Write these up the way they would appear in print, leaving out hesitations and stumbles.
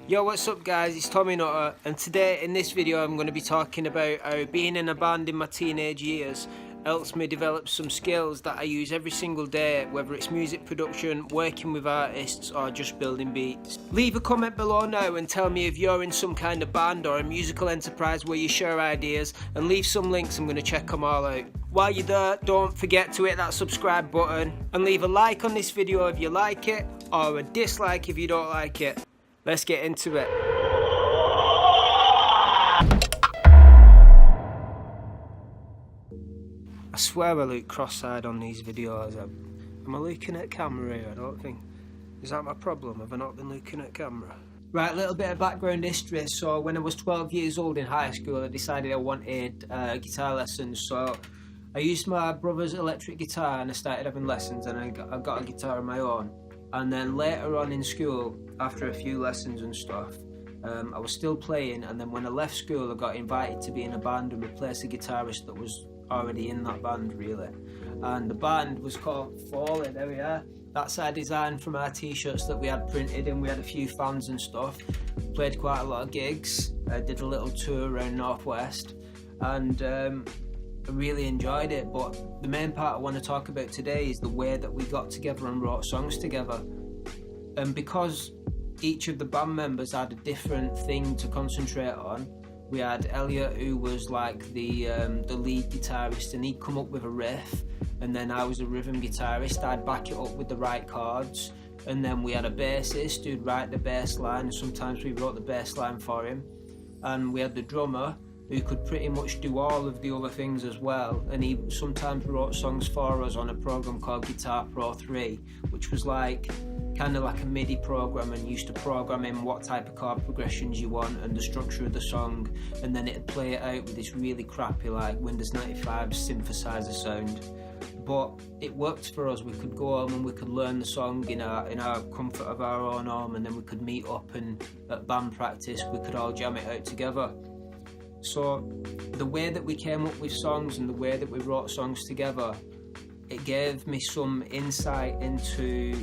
Yo, what's up guys, it's Tommy Nutter, and today in this video I'm going to be talking about how being in a band in my teenage years helps me develop some skills that I use every single day, whether it's music production, working with artists or just building beats. Leave a comment below now and tell me if you're in some kind of band or a musical enterprise where you share ideas, and leave some links, I'm going to check them all out. While you're there, don't forget to hit that subscribe button and leave a like on this video if you like it, or a dislike if you don't like it. Let's get into it. I swear I look cross-eyed on these videos. Am I looking at camera here? I don't think. Is that my problem? Have I not been looking at camera? Right, a little bit of background history. So when I was 12 years old in high school, I decided I wanted guitar lessons. So I used my brother's electric guitar and I started having lessons, and I got a guitar of my own. And then later on in school, after a few lessons and stuff, I was still playing, and then when I left school I got invited to be in a band and replace a guitarist that was already in that band really. And the band was called Falling. There we are. That's our design from our t-shirts that we had printed, and we had a few fans and stuff. Played quite a lot of gigs, did a little tour around Northwest, and I really enjoyed it. But the main part I want to talk about today is the way that we got together and wrote songs together. And because each of the band members had a different thing to concentrate on, we had Elliot, who was like the lead guitarist, and he'd come up with a riff, and then I was a rhythm guitarist, I'd back it up with the right chords, and then we had a bassist who'd write the bass line, and sometimes we wrote the bass line for him, and we had the drummer who could pretty much do all of the other things as well, and he sometimes wrote songs for us on a program called Guitar Pro 3, which was like kind of like a MIDI program, and used to program in what type of chord progressions you want and the structure of the song, and then it'd play it out with this really crappy like Windows 95 synthesizer sound. But it worked for us. We could go home and we could learn the song in our comfort of our own home, and then we could meet up, and at band practice we could all jam it out together. So the way that we came up with songs and the way that we wrote songs together, it gave me some insight into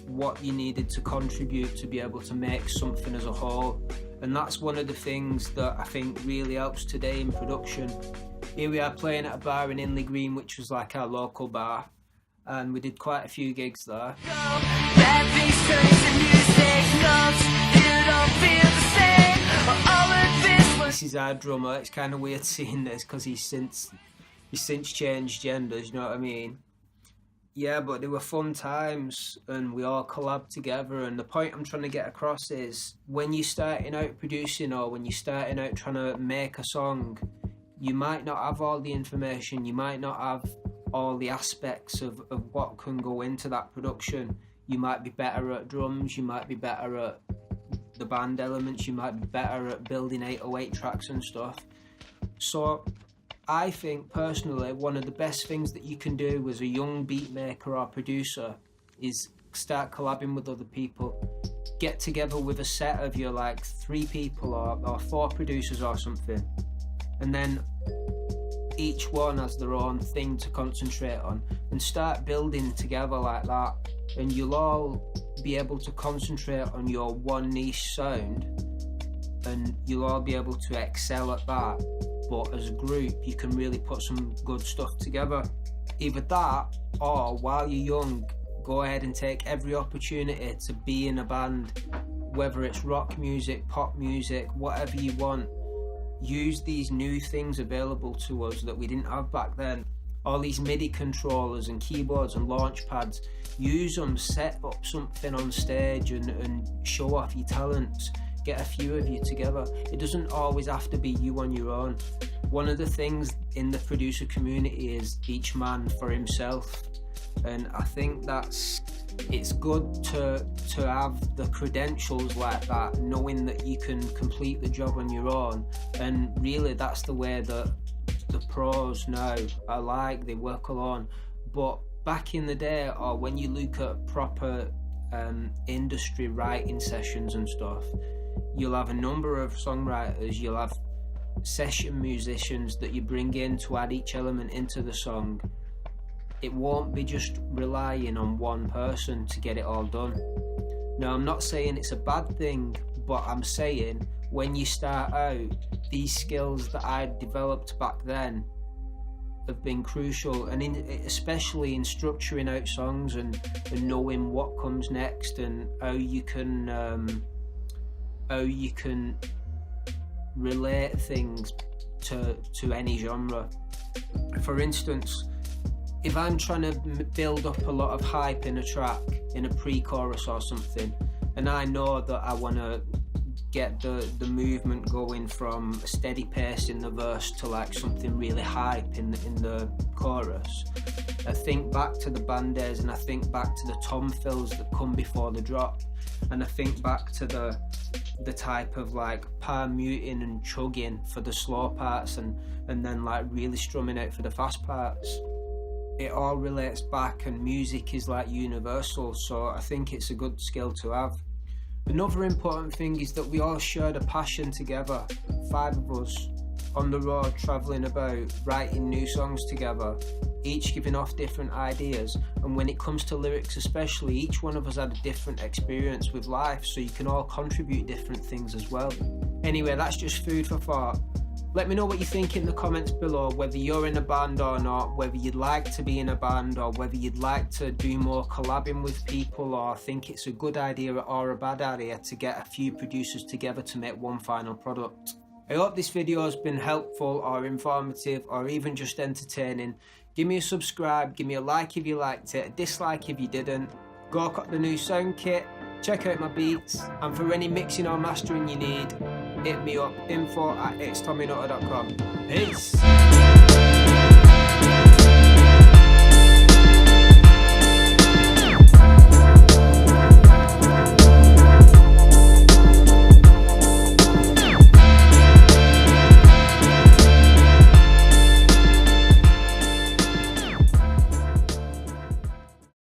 what you needed to contribute to be able to make something as a whole. And that's one of the things that I think really helps today in production. Here we are playing at a bar in Inley Green, which was like our local bar, and we did quite a few gigs there. This is our drummer. It's kind of weird seeing this because he's since changed genders, you know what I mean? Yeah, but they were fun times, and we all collabed together. And the point I'm trying to get across is, when you're starting out producing, or when you're starting out trying to make a song, you might not have all the information, you might not have all the aspects of what can go into that production. You might be better at drums, you might be better at the band elements, you might be better at building 808 tracks and stuff. So I think personally one of the best things that you can do as a young beat maker or producer is start collabing with other people. Get together with a set of you, like 3 people or 4 producers or something, and then each one has their own thing to concentrate on, and start building together like that, and you'll all be able to concentrate on your one niche sound, and you'll all be able to excel at that. But as a group you can really put some good stuff together. Either that, or while you're young, go ahead and take every opportunity to be in a band, whether it's rock music, pop music, whatever you want. Use these new things available to us that we didn't have back then. All these MIDI controllers and keyboards and launch pads. Use them, set up something on stage and show off your talents. Get a few of you together. It doesn't always have to be you on your own. One of the things in the producer community is each man for himself, and I think it's good to have the credentials like that, knowing that you can complete the job on your own. And really that's the way that the pros now are like, they work alone. But back in the day, or when you look at proper industry writing sessions and stuff, you'll have a number of songwriters, you'll have session musicians that you bring in to add each element into the song. It won't be just relying on one person to get it all done. Now, I'm not saying it's a bad thing, but I'm saying when you start out, these skills that I developed back then have been crucial, and especially in structuring out songs and knowing what comes next and how you can relate things to any genre. For instance, if I'm trying to build up a lot of hype in a track, in a pre-chorus or something, and I know that I want to get the movement going from a steady pace in the verse to like something really hype in the chorus, I think back to the band days, and I think back to the tom fills that come before the drop, and I think back to the type of like palm muting and chugging for the slow parts, and then like really strumming out for the fast parts. It all relates back, and music is like universal, so I think it's a good skill to have. Another important thing is that we all shared a passion together, 5 of us on the road travelling about, writing new songs together, each giving off different ideas, and when it comes to lyrics especially, each one of us had a different experience with life, so you can all contribute different things as well. Anyway, that's just food for thought. Let me know what you think in the comments below, whether you're in a band or not, whether you'd like to be in a band, or whether you'd like to do more collabing with people, or think it's a good idea or a bad idea to get a few producers together to make one final product. I hope this video has been helpful or informative or even just entertaining. Give me a subscribe, give me a like if you liked it, a dislike if you didn't. Go cut the new sound kit, check out my beats, and for any mixing or mastering you need, hit me up, info@ITSTOMMYNUTTER.com. Peace!